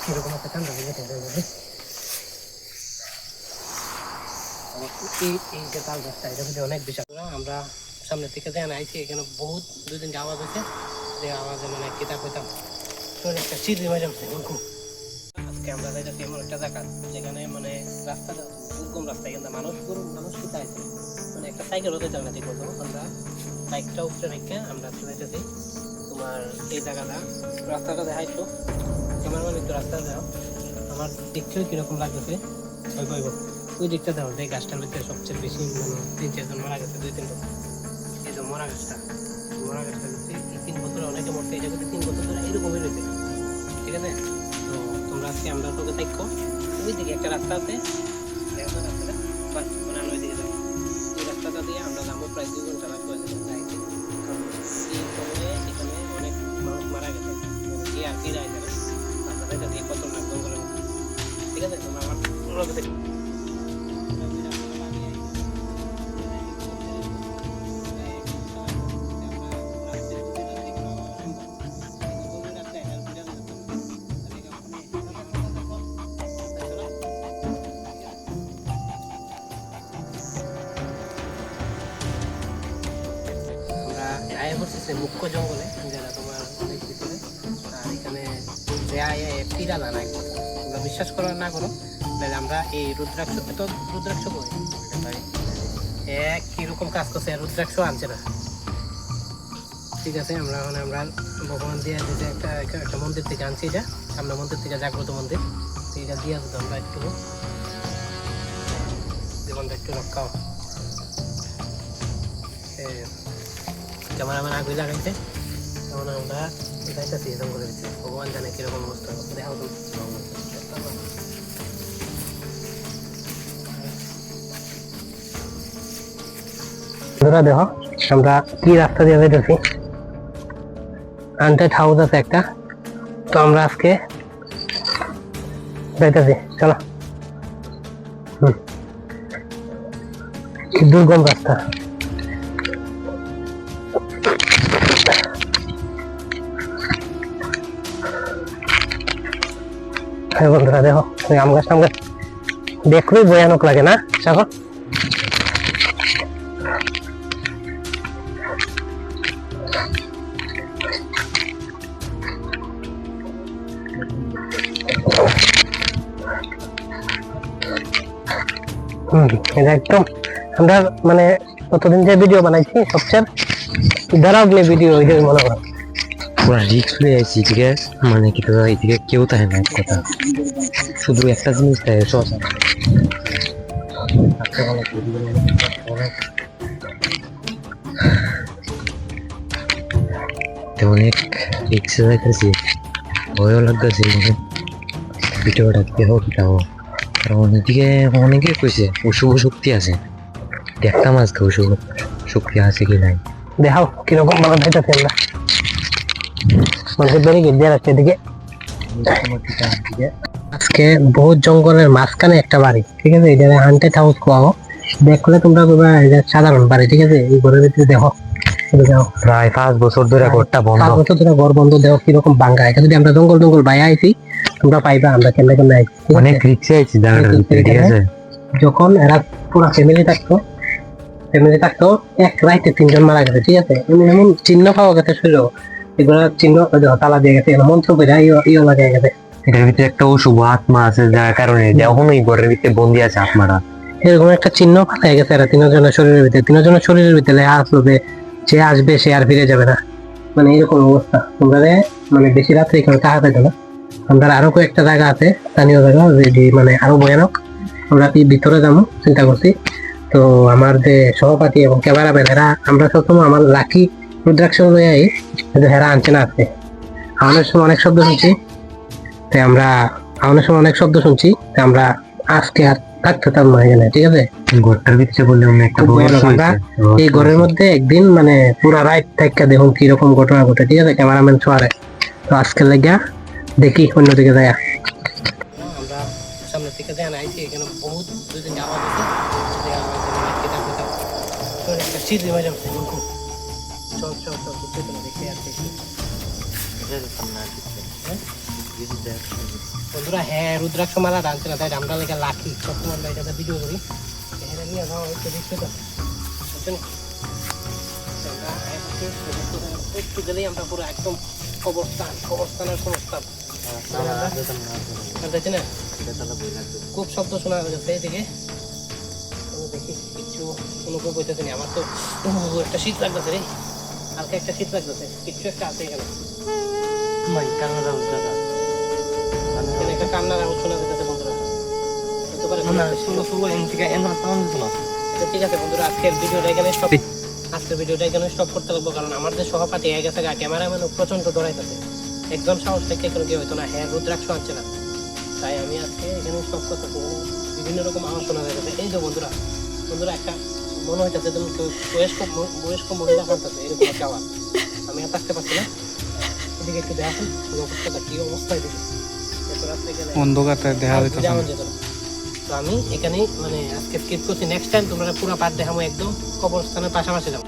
কিরকম একটা ঠান্ডা লেগে থাকে। এই যে তাল গাছটা এটা কিন্তু অনেক বিশাল। আমরা সামনের থেকে যেন আইছি এখানে বহুত দুই তিনটা আওয়াজ আছে, যে আওয়াজে মানে কিতাব পেতাম শরীরটা চিড়ি হয়ে যাচ্ছে ওরকম। আজকে আমরা যাইতেছি এমন একটা জায়গা যেখানে মানে রাস্তাটা দুর্গম রাস্তা, এখানে মানুষ কোথায় আছে মানে একটা সাইকেল হতে চায় না ঠিক মতো। আমরা বাইকটা উপরে রেখে আমরা যাইতেছি তোমার এই জায়গাটা। রাস্তাটা দেখাইতো ক্যামেরাম্যান, একটু রাস্তা দেওয়া আমার দেখতেও কিরকম লাগতেছে। ওই দিকটা দেখো, যে গাছটার ভিতরে সবচেয়ে বেশি মানে 3-4 জন মারা গেছে, 2-3 বছর। এই যে মরা গাছটা ভিতরে এই 3 বছরে অনেকে মরছে, এটা কিন্তু 3 বছর ধরে এরকমই রয়েছে, ঠিক আছে? তো তোমরা আজকে আমরা তোকে দেখো ওই দিকে একটা রাস্তা আছে, দেখো রাস্তাটা বাস মানে ওই দিকে যাবো। ওই রাস্তাটা দিয়ে আমরা যাবো প্রায় 2 ঘন্টা লাগবে যাইতে, কারণ এই সময়ে এখানে অনেক মানুষ মারা গেছে, মানে কি আর কি যায় যাবে রাস্তাটা দিয়ে কত নাক জঙ্গলের মধ্যে, ঠিক আছে? তোমরা আমার দেখো। মুখ্য জঙ্গলে যেটা তোমার অনেক ভিতরে, আর এখানে পিরা জানা এক কথা, তোমরা বিশ্বাস করো না করো, তাহলে আমরা এই রুদ্রাক্ষ করি কিরকম কাজ করছে, রুদ্রাক্ষ আনছে না, ঠিক আছে? আমরা ভগবান দিয়ে যে একটা মন্দির থেকে আনছি, এটা সামনে মন্দির থেকে জাগ্রত মন্দির, তো এটা দিয়ে আসবো আমরা একটু জীবনটা একটু রক্ষাও। ক্যামেরাম্যান আগে লাগাইছে, তখন আমরা যাইতেছি জঙ্গলের ভিতরে, ভগবান জানে কিরকম অবস্থা দেখা হতো। দেখো আমরা কি রাস্তা দিয়ে যাইতেছি, হান্টেড হাউস আছে একটা, তো আমরা আজকে যাইতেছি, চলো। দুর্গম রাস্তা, বন্ধুরা দেখো আম গাছ দেখলেই ভয়ানক লাগে না? সাগর এটা একদম আমরা মানে কতদিন যে ভিডিও বানাইছি সবচেয়ে দাঁড়াবলে ভিডিও ওই মনে করো পুরা রিক্স হয়ে আছি, ঠিক আছে? মানে কি তোরা এদিকে কেউ থাকে না, এক কথা শুধু একটা জিনিস থাকে শশা, অনেক রিক্সে যাইতেছি, ভয়ও লাগতেছে মানে ভিডিওটা দেহ কিটাও। কারণ এদিকে অনেকে কইছে অশুভ শক্তি আছে, দেখতাম আজকে অশুভ শক্তি আছে কি নাই। দেখাও কিরকম ভালো যাইতেছে। আমরা মানুষের বেরিয়ে গিয়ে রাখছে এদিকে, আজকে বহুত জঙ্গলের মাঝখানে একটা বাড়ি, ঠিক আছে? এটা হান্টেড হাউস কোয়াও, দেখলে তোমরা বলবা এটা সাধারণ বাড়ি, ঠিক আছে? এই ঘরের ভিতরে দেখো প্রায় 5 বছর ধরে ঘরটা বন্ধ, 5 বছর ধরে ঘর বন্ধ, দেখো কিরকম ভাঙ্গা। এটা যদি আমরা জঙ্গল বাইরে আইছি তোমরা পাইবা আমরা কেমনে আইছি, অনেক রিক্সে আইছি জায়গাটার ভিতরে, ঠিক আছে? যখন এরা পুরো ফ্যামিলি থাকতো এক রাইতে 3 জন মারা গেছে, ঠিক আছে? এমন চিহ্ন পাওয়া গেছে শরীর, এগুলো চিহ্ন তালা দিয়ে গেছে, মন্ত্র করে ইয়ে লাগিয়ে গেছে। এটার ভিতরে একটা অশুভ আত্মা আছে, যার কারণে যখন ওই ঘরের ভিতরে বন্দি আছে আত্মাটা, এরকম একটা চিহ্ন পাওয়া গেছে। এরা 3 জনের শরীরের ভিতরে আসবে, যে আসবে সে আর ফিরে যাবে না, মানে এরকম অবস্থা। তোমরা মানে বেশি রাত্রে এখানে থাকা থাকে না। আমরা আরো কয়েকটা জায়গা আছে, স্থানীয় জায়গা, যেটি মানে আরো ভয়ানক। আমরা ভিতরে যাবো চিন্তা করছি। তো আমার যে সহপাঠী এবং ক্যামেরাম্যান এরা, আমরা সবসময় আমার লাকি রুদ্রাক্ষ লয়ে আই, হেরা আনছে না আসছে। আমাদের সময় অনেক শব্দ শুনছি, তাই আমরা আজকে আর থাকতে পারবো না এখানে, ঠিক আছে? ঘরটার ভিতরে বললে একটা এই ঘরের মধ্যে একদিন মানে পুরা রাত থাকা দেখুন কিরকম ঘটনা ঘটে, ঠিক আছে? ক্যামেরাম্যান ছোয়ারে। তো আজকে লাগিয়া দেখি অন্যদিকে যায়। আমরা সামনে থেকে দেন আইছি, এখানে বহুত দুই তিনটা আওয়াজ আছে, যে আওয়াজে মানে কিতাব কিতাব শরীরটা চিড়ি হয়ে যাচ্ছে ওরকম। চল দেখে আর দেখি বন্ধুরা হ্যাঁ রুদ্রাক্ষ মালা ডানছে না তাই আমরা লেগে লাখি সবসময় আমরা এটাতে ভিডিও করি এখানে নিয়ে যাওয়া হচ্ছে দেখছো তো বুঝছেন আমরা একটু গেলেই আমরা পুরো একদম কবরস্থানের কবরস্থান দেখছি না খুব শব্দ শোনা যাচ্ছে এদিকে দেখি কিছু অনুভব হইতেছে না আমার তো একটা শীত লাগতেছে রে হালকা একটা শীত লাগতেছে কিছু একটা আছে এখানে এখানে একটা কান্নার আওয়াজ শোনা যাচ্ছে বন্ধুরা হতে পারে ঠিক আছে বন্ধুরা আজকের ভিডিওটা এখানে স্টপ করতে লাগবো কারণ আমার যে সহপাঠী হয়ে গেছে ক্যামেরাম্যান প্রচন্ড দৌড়াইতেছে একদম সাহস থেকে কোনো কেউ হইতো না হ্যাঁ রুদ্রাক্ষ আনছে না তাই আমি আজকে এখানে স্টপ করতেছি বিভিন্ন রকম আওয়াজ শোনা যাচ্ছে এই যে বন্ধুরা একটা মনে হইতেছে যেমন কেউ বয়স্ক মহিলা কাঁদতেছে এরকম একটা আওয়াজ আমি আর থাকতে পারছি না এদিকে একটু দেখেন অবস্থাটা কি অবস্থায় দেখি অন্ধকারটা দেখা যেত তো আমি এখানেই মানে আজকে স্কিপ করছি নেক্সট টাইম তোমরা পুরো পার্ট দেখাবো একদম কবরস্থানের পাশাপাশি যাবো